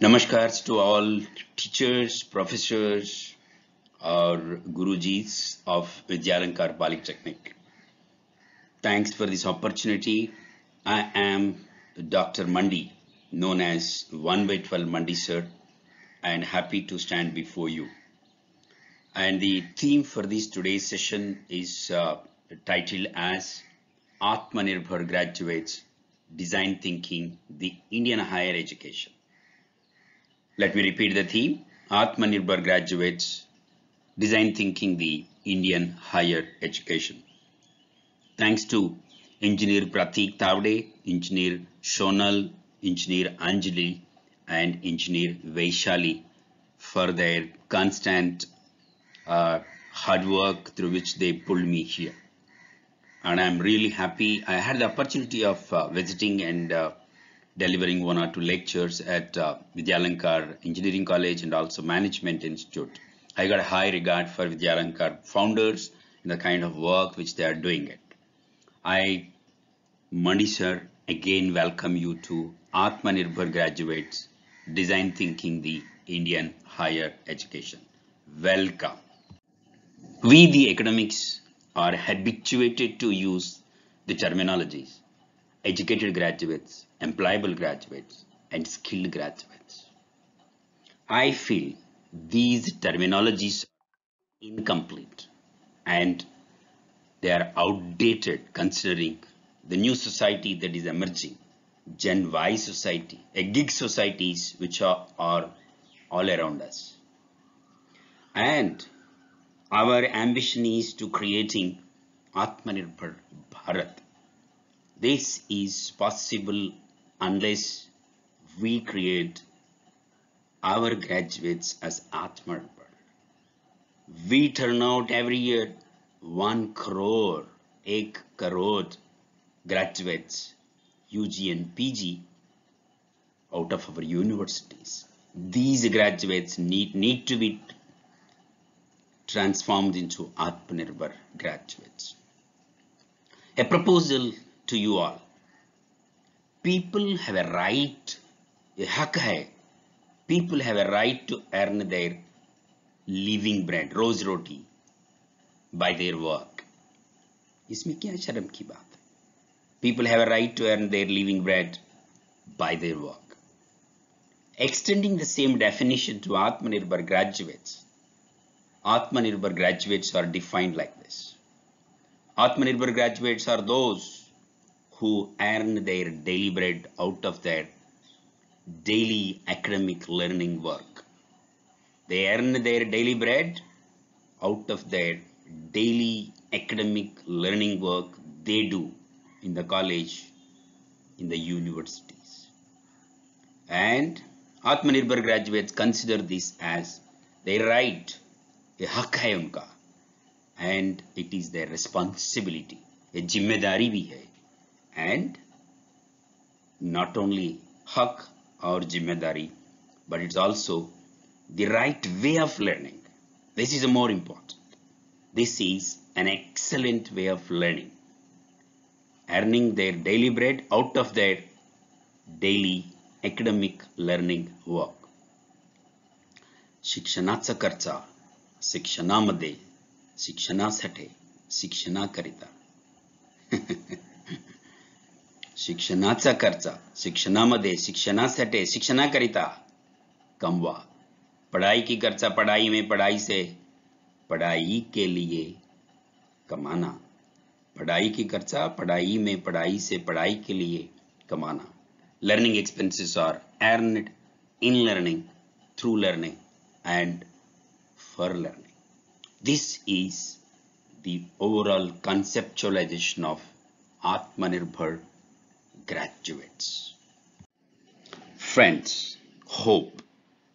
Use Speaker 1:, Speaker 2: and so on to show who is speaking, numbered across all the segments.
Speaker 1: Namaskars to all teachers, professors, or Gurujis of Vidyalankar Polytechnic. Thanks for this opportunity. I am Dr. Mandi, known as 1 by 12 Mandi Sir, and happy to stand before you. And the theme for this today's session is titled as Atmanirbhar Graduates Design Thinking the Indian Higher Education. Let me repeat the theme, Atmanirbhar Graduates Design Thinking the Indian Higher Education. Thanks to Engineer Pratik Tavde, Engineer Shonal, Engineer Anjali, and Engineer Vaishali for their constant hard work through which they pulled me here. And I'm really happy. I had the opportunity of visiting and delivering 1 or 2 lectures at Vidyalankar Engineering College and also Management Institute. I got a high regard for Vidyalankar founders and the kind of work which they are doing it. I, Mandi Sir, again welcome you to Atmanirbhar Graduates Design Thinking the Indian Higher Education. Welcome. We, the academics, are habituated to use the terminologies educated graduates, employable graduates, and skilled graduates. I feel these terminologies are incomplete and they are outdated considering the new society that is emerging, Gen Y society, a gig societies which are all around us. And our ambition is to creating Atmanirbhar Bharat. This is possible unless we create our graduates as Atmanirbhar. We turn out every year 1 crore, 1 crore graduates, UG and PG, out of our universities. These graduates need to be transformed into Atmanirbhar graduates. A proposal to you all. People have a right, a hak hai. People have a right to earn their living bread, rose roti, by their work. इसमें क्या शर्म की बात है? People have a right to earn their living bread by their work. Extending the same definition to Atmanirbhar graduates. Atmanirbhar graduates are defined like this. Atmanirbhar graduates are those who earn their daily bread out of their daily academic learning work. They earn their daily bread out of their daily academic learning work they do in the college, in the universities. And Atmanirbhar graduates consider this as their right, a hak hai unka, and it is their responsibility, a जिम्मेदारी भी है. And not only hak or jimmedari, but it's also the right way of learning. This is more important. This is an excellent way of learning. Earning their daily bread out of their daily academic learning work. शिक्षणाचा खर्च शिक्षणामध्ये शिक्षणासाठी शिक्षणाकरिता शिक्षणाचा खर्च शिक्षणामध्ये शिक्षणासाठी शिक्षणाकरिता कमवा. पढ़ाई की खर्चा पढ़ाई में, पढ़ाई से पढ़ाई के लिए कमाना. पढ़ाई की खर्चा पढ़ाई में, पढ़ाई से पढ़ाई के लिए कमाना. Learning expenses are earned in learning, through learning, and for learning. This is the overall conceptualization of Atmanirbhar graduates. Friends, hope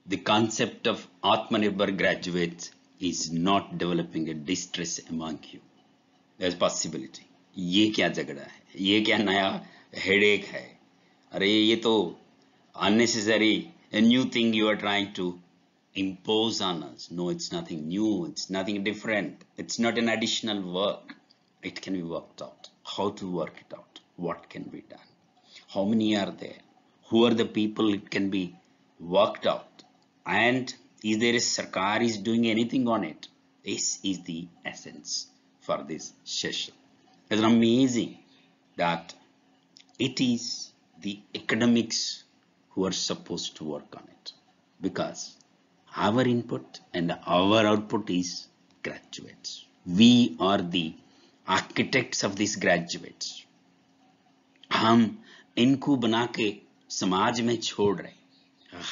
Speaker 1: the concept of Atmanirbhar graduates is not developing a distress among you. There's possibility. ये क्या झगड़ा है? ये क्या नया headache है? अरे ये तो unnecessary, a new thing you are trying to impose on us. No, it's nothing new. It's nothing different. It's not an additional work. It can be worked out. How to work it out? What can be done? How many are there? Who are the people it can be worked out, and is there a Sarkar is doing anything on it? This is the essence for this session. It's amazing that it is the academics who are supposed to work on it, because our input and our output is graduates. We are the architects of these graduates. हम इनको बना के समाज में छोड़ रहे,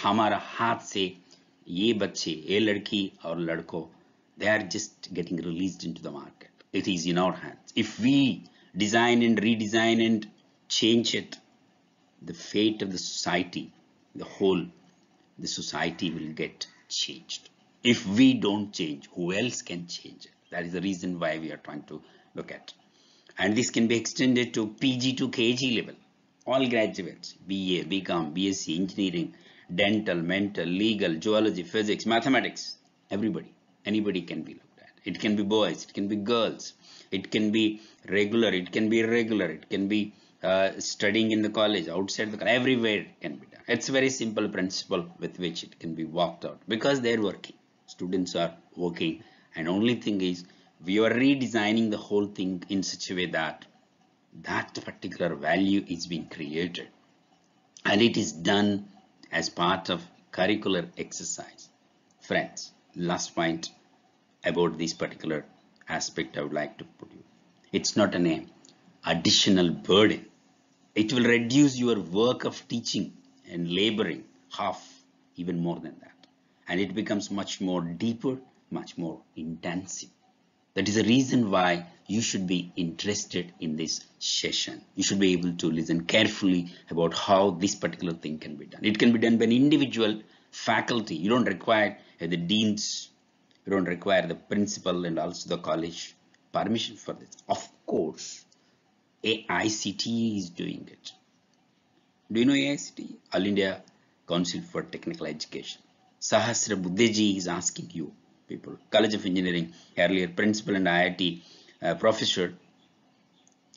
Speaker 1: हमारा हाथ से ये बच्चे, ये लड़की और लड़कों, they are just getting released into the market. It is in our hands. If we design and redesign and change it, the fate of the society, the society will get changed. If we don't change, who else can change it? That is the reason why we are trying to look at. And this can be extended to PG to KG level. All graduates, BA, BCom, BSc, engineering, dental, mental, legal, zoology, physics, mathematics, everybody, anybody can be looked at. It can be boys, it can be girls, it can be regular, it can be irregular, it can be studying in the college, outside the college, everywhere it can be done. It's a very simple principle with which it can be worked out, because they're working. Students are working, and only thing is we are redesigning the whole thing in such a way that that particular value is being created, and it is done as part of curricular exercise. Friends, last point about this particular aspect I would like to put you. It's not an additional burden. It will reduce your work of teaching and laboring half, even more than that. And it becomes much more deeper, much more intensive. That is the reason why you should be interested in this session. You should be able to listen carefully about how this particular thing can be done. It can be done by an individual faculty. You don't require the deans, you don't require the principal and also the college permission for this. Of course, AICTE is doing it. Do you know AICTE? All India Council for Technical Education. Sahasra Buddheji is asking you people, College of Engineering, earlier principal and IIT professor,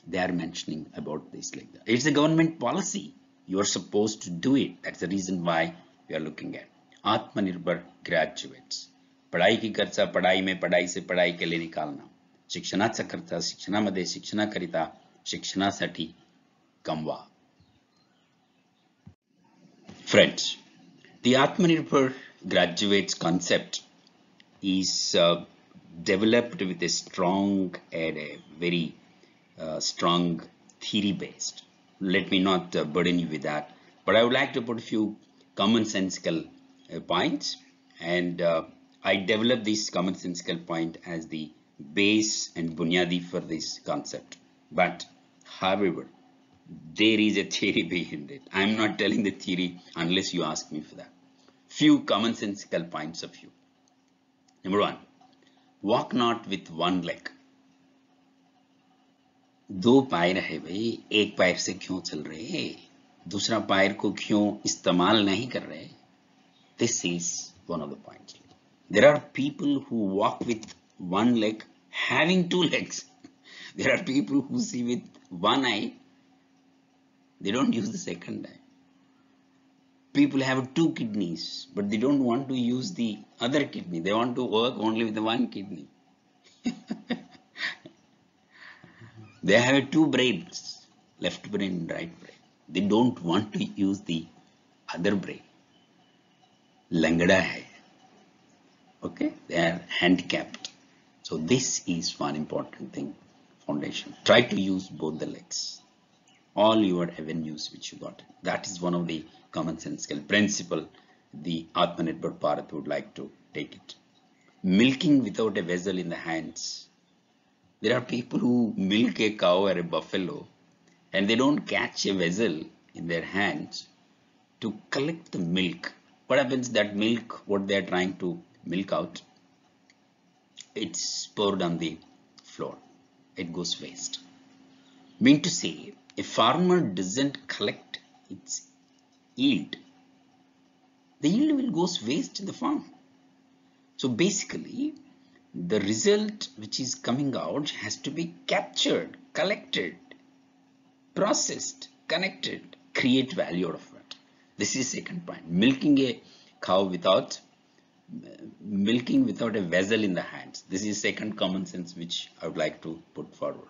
Speaker 1: they are mentioning about this like that. It's a government policy. You are supposed to do it. That's the reason why we are looking at Atmanirbhar graduates. पढ़ाई की खर्चा पढ़ाई में, पढ़ाई से पढ़ाई के लिए निकालना, शिक्षणाचा खर्च शिक्षणामध्ये, शिक्षणाकरिता शिक्षणासाठी कमवा. Friends, the Atmanirbhar graduates concept is developed with a strong and a very strong theory based. Let me not burden you with that, but I would like to put a few commonsensical points, and I developed this commonsensical point as the base and bunyadi for this concept. But however, there is a theory behind it. I am not telling the theory unless you ask me for that. Few commonsensical points of view. Number one, walk not with one leg. दो पैर है भाई, एक पैर से क्यों चल रहे, दूसरा पैर को क्यों इस्तेमाल नहीं कर रहे? This is one of the points. There are people who walk with one leg having two legs. There are people who see with one eye, they don't use the second eye. People have two kidneys, but they don't want to use the other kidney. They want to work only with the one kidney. They have two brains, left brain and right brain. They don't want to use the other brain. Langada hai. Okay, they are handicapped. So this is one important thing. Foundation. Try to use both the legs. All your avenues which you got. That is one of the commonsensical principle the Atmanirbhar Bharat would like to take it. Milking without a vessel in the hands. There are people who milk a cow or a buffalo and they don't catch a vessel in their hands to collect the milk. What happens? That milk, what they are trying to milk out, it's poured on the floor. It goes waste. Mean to say, a farmer doesn't collect its yield, the yield will go waste in the farm. So basically, the result which is coming out has to be captured, collected, processed, connected, create value out of it. This is second point. Milking a cow without a vessel in the hands. This is second common sense which I would like to put forward.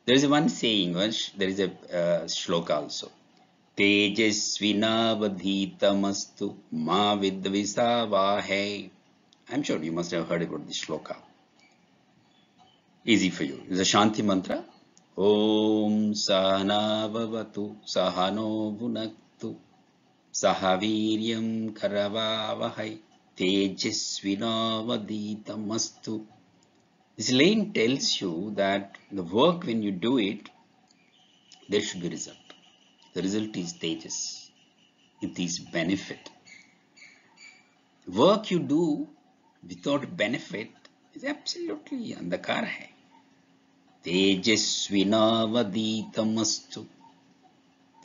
Speaker 1: There is one saying, there is a shloka also. Tejasvinavadhitamastu ma vidvisavahe. I'm sure you must have heard about this shloka. Easy for you. It's a Shanti mantra. Om Sahana Vavatu Sahano Bhunaktu Sahaviryam Karavavahai Tejasvinavadhitamastu. This line tells you that the work, when you do it, there should be result. The result is tejas. It is benefit. Work you do without benefit is absolutely andhakar hai. Tejasvinavadhitamastu.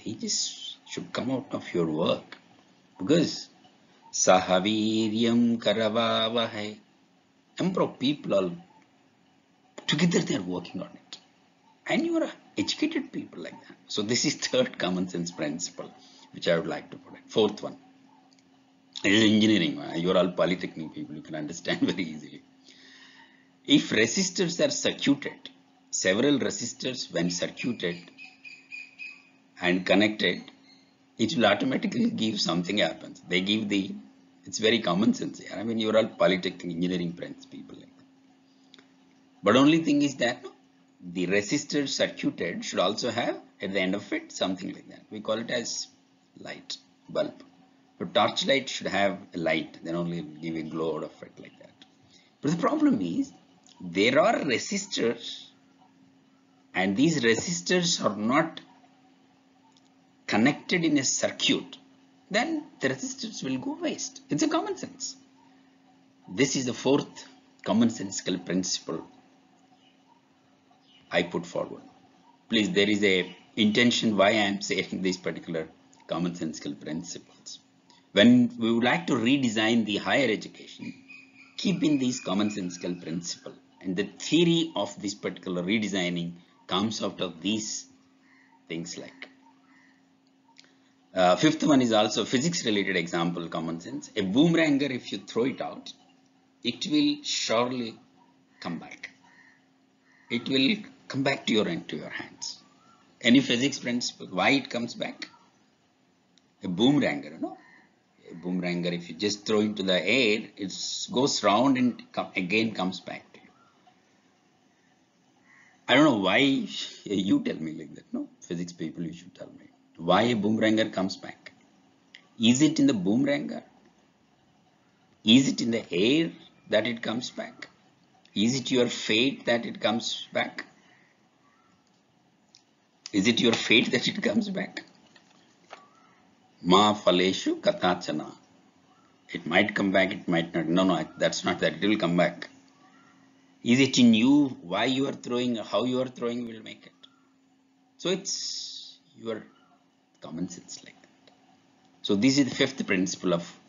Speaker 1: Tejas should come out of your work, because Sahaviryam Karavavahai. Number of people are together, they are working on it, and you are educated people like that. So this is third common sense principle which I would like to put in. Fourth one is engineering. You are all polytechnic people, you can understand very easily. If resistors are circuited, several resistors when circuited and connected, it will automatically give something happens. They give the, it's very common sense here. I mean, you are all polytechnic engineering people like that. But only thing is that the resistor circuited should also have at the end of it something like that. We call it as light bulb. So torchlight should have a light, then only give a glow out of it like that. But the problem is there are resistors, and these resistors are not connected in a circuit. Then the resistors will go waste. It's a common sense. This is the fourth commonsensical principle I put forward. Please, there is a intention why I am saying these particular commonsensical principles. When we would like to redesign the higher education, keep in these commonsensical principles, and the theory of this particular redesigning comes out of these things like. Fifth one is also physics related example, common sense. A boomeranger, if you throw it out, it will surely come back. It will come back to your hands. Any physics principle, why it comes back? A boomeranger, no? A boomeranger, if you just throw into the air, it goes round and again comes back to you. I don't know why you tell me like that, no? Physics people, you should tell me. Why a boomeranger comes back? Is it in the boomeranger? Is it in the air that it comes back? Is it your fate that it comes back? Is it your fate that it comes back? Ma phaleshu kathachana. It might come back, it might not. No, that's not that. It will come back. Is it in you? Why you are throwing, how you are throwing will make it. So it's your common sense like that. So this is the fifth principle of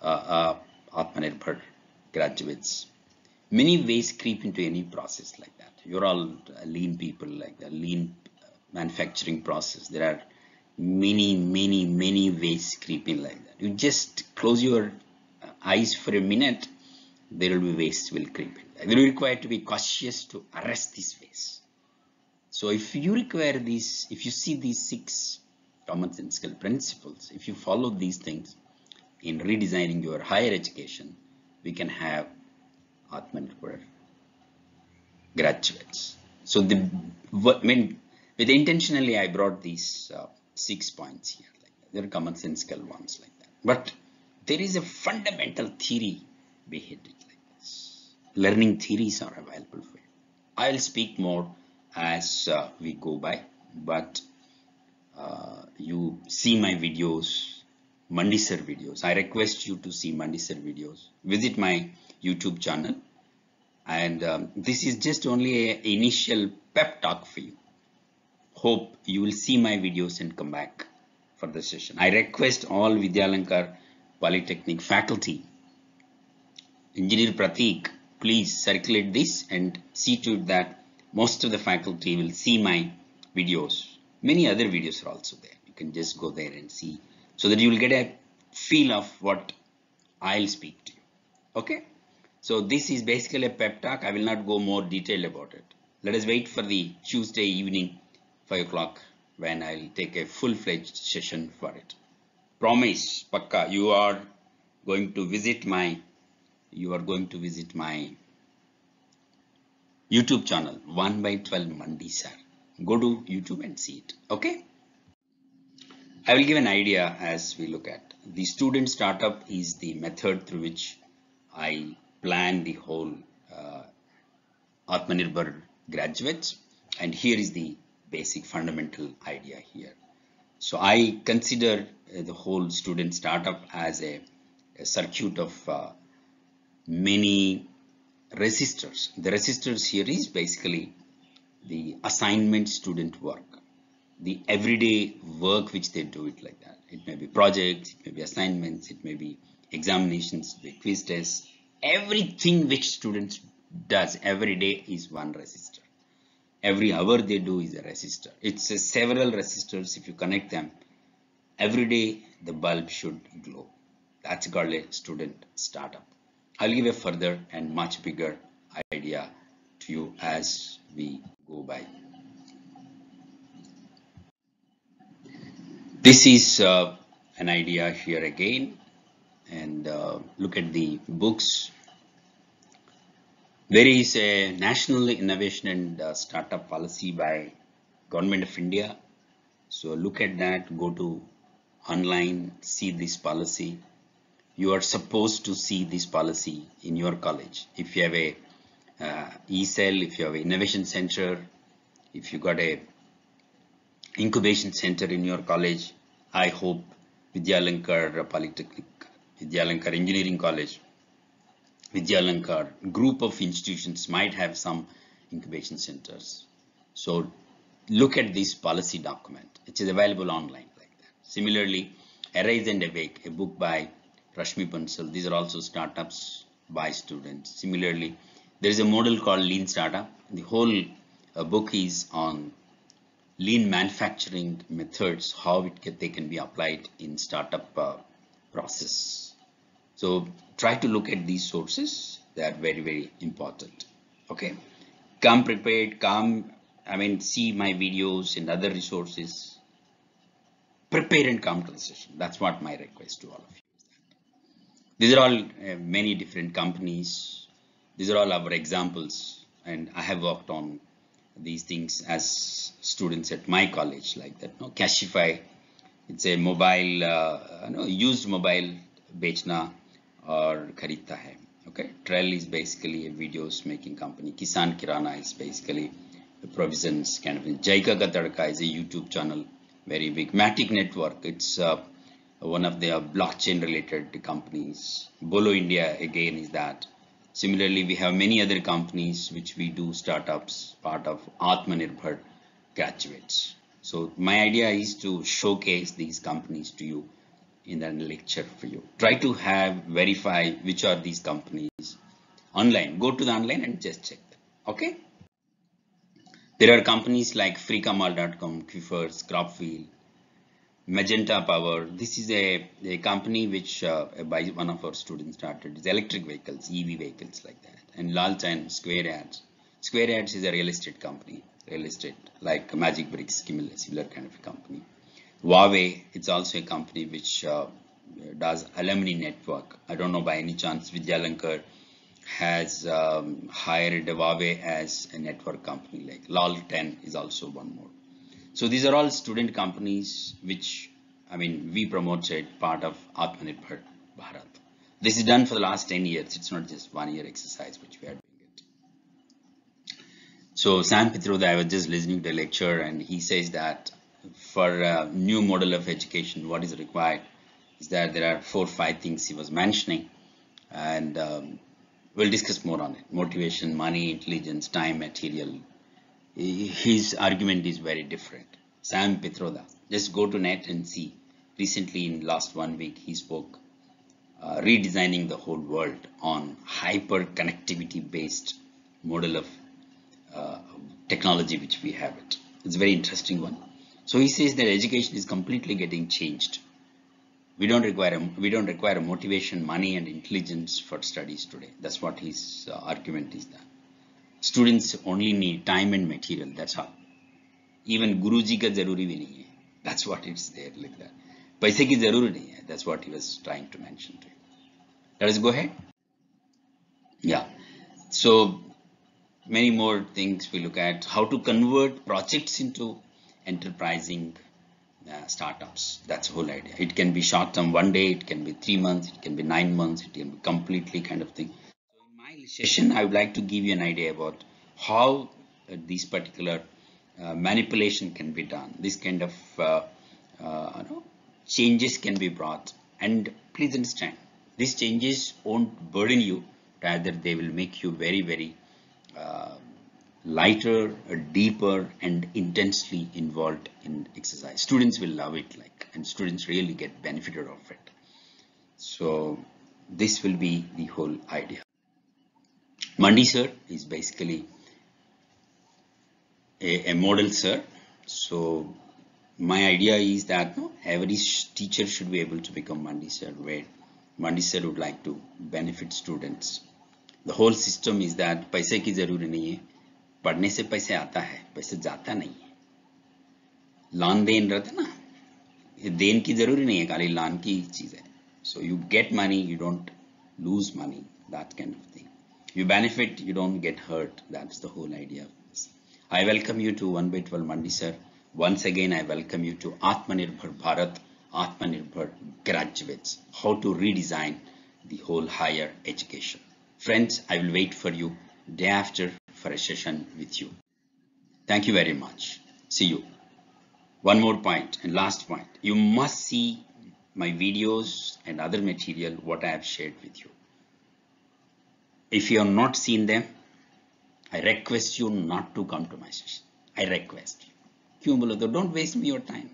Speaker 1: Atmanirbhar graduates. Many ways creep into any process like that. You're all lean people like that, lean manufacturing process. There are many ways creeping like that. You just close your eyes for a minute, there will be waste will creep in. You require to be cautious to arrest this waste. So if you require these, if you see these 6 commonsensical principles, if you follow these things in redesigning your higher education, we can have Atmanirbhar graduates. So with intentionally I brought these 6 points here. Like that. They're commonsensical ones like that. But there is a fundamental theory behind it like this. Learning theories are available for you. I'll speak more as we go by, but you see my videos, Mandi Sir videos. I request you to see Mandi Sir videos. Visit my YouTube channel, and this is just only an initial pep talk for you. Hope you will see my videos and come back for the session. I request all Vidyalankar Polytechnic faculty, Engineer Pratik, please circulate this and see to it that most of the faculty will see my videos. Many other videos are also there. You can just go there and see so that you will get a feel of what I'll speak to you. Okay, so this is basically a pep talk. I will not go more detail about it. Let us wait for the Tuesday evening 5 o'clock when I'll take a full-fledged session for it. Promise, Pakka, you are going to visit my YouTube channel 1 by 12 Mandi sir. Go to YouTube and see it. Okay. I will give an idea as we look at the student startup is the method through which I plan the whole Atmanirbhar graduates, and here is the basic fundamental idea here. So I consider the whole student startup as a circuit of many resistors. The resistors here is basically the assignment student work, the everyday work which they do it like that. It may be projects, it may be assignments, it may be examinations, the quiz tests, everything which students does every day is one resistor. Every hour they do is a resistor. It's several resistors. If you connect them, every day the bulb should glow. That's called a student startup. I'll give a further and much bigger idea to you as we go by. This is an idea here again, and look at the books. There is a national innovation and startup policy by Government of India. So look at that, go to online, see this policy. You are supposed to see this policy in your college. If you have a e-cell, if you have an innovation center, if you got a incubation center in your college, I hope Vidyalankar Polytechnic, Vidyalankar Engineering College, Vidyalankar group of institutions might have some incubation centers. So look at this policy document. It is available online like that. Similarly, Arise and Awake, a book by Rashmi Bansal. These are also startups by students. Similarly, there is a model called Lean Startup. The whole book is on lean manufacturing methods, how they can be applied in startup process. So try to look at these sources. They are very, very important. Okay, come prepared, see my videos and other resources. Prepare and come to the session. That's what my request to all of you. These are all many different companies. These are all our examples, and I have worked on these things as students at my college like that. No, Cashify, it's a mobile, used mobile bechna or kharidta hai. Okay, Trell is basically a videos making company. Kisan Kirana is basically the provisions kind of. Jaika Ka Tadka is a YouTube channel, very big. Matic Network, it's one of the blockchain related companies. Bolo India again is that. Similarly, we have many other companies which we do startups, part of Atmanirbhar graduates. So my idea is to showcase these companies to you in the lecture for you. Try to verify which are these companies online. Go to the online and just check them. Okay. There are companies like freekamal.com, Quifers, Cropwheel, Magenta Power. This is a company which by one of our students started. It's electric vehicles, EV vehicles like that. And Lalchan, Square Ads. Square Ads is a real estate company, real estate like Magic Bricks, similar kind of a company. Huawei, it's also a company which does alumni network. I don't know by any chance Vidyalankar has hired Huawei as a network company. Like Lal10 is also one more. So these are all student companies which, we promoted part of Atmanirbhar Bharat. This is done for the last 10 years. It's not just 1 year exercise which we are doing it. So Sam Pitroda, I was just listening to a lecture and he says that for a new model of education, what is required is that there are 4 or 5 things he was mentioning, and we'll discuss more on it. Motivation, money, intelligence, time, material. His argument is very different. Sam Pitroda, just go to net and see. Recently, in last 1 week, he spoke redesigning the whole world on hyper connectivity based model of technology which we have it. It's a very interesting one. So he says that education is completely getting changed. We don't require motivation, money, and intelligence for studies today. That's what his argument is. That students only need time and material. That's all. Even Guruji ka zaruri bhi nahi hai. That's what it's there like that. Paise ki zarur nahi hai. That's what he was trying to mention to you. Let us go ahead. Yeah. So many more things we look at. How to convert projects into enterprising startups. That's the whole idea. It can be short term, 1 day, it can be 3 months, it can be 9 months, it can be completely kind of thing. So in my session, I would like to give you an idea about how these particular manipulation can be done. This kind of changes can be brought. And please understand, these changes won't burden you, rather they will make you very, very lighter, deeper, and intensely involved in exercise. Students will love it, and students really get benefited of it. So this will be the whole idea. Mandi sir is basically a model sir. So my idea is that every teacher should be able to become Mandi sir, where Mandi sir would like to benefit students. The whole system is that पैसे की जरूरी नहीं है, पढ़ने से पैसे आता है, पैसे जाता नहीं है. लान देन रहता ना, देन की जरूरी नहीं है, खाली लान की चीज है. So you get money, you don't lose money, that kind of thing. You benefit, you don't get hurt. That's the whole idea of this. I welcome you to 1/12 Mandi sir. Once again, I welcome you to Atmanirbhar Bharat, Atmanirbhar graduates. How to redesign the whole higher education. Friends, I will wait for you day after for a session with you. Thank you very much. See you. One more point and last point. You must see my videos and other material what I have shared with you. If you have not seen them, I request you not to come to my session. I request you. Don't waste me your time.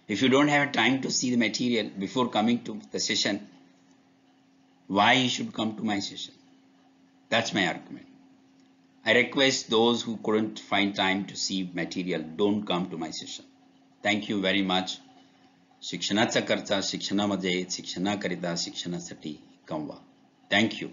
Speaker 1: If you don't have time to see the material before coming to the session, why you should come to my session? That's my argument. I request those who couldn't find time to see material, don't come to my session. Thank you very much. शिक्षणाचा खर्च शिक्षणामध्ये शिक्षणाकरिता शिक्षणासाठी कमवा. Thank you.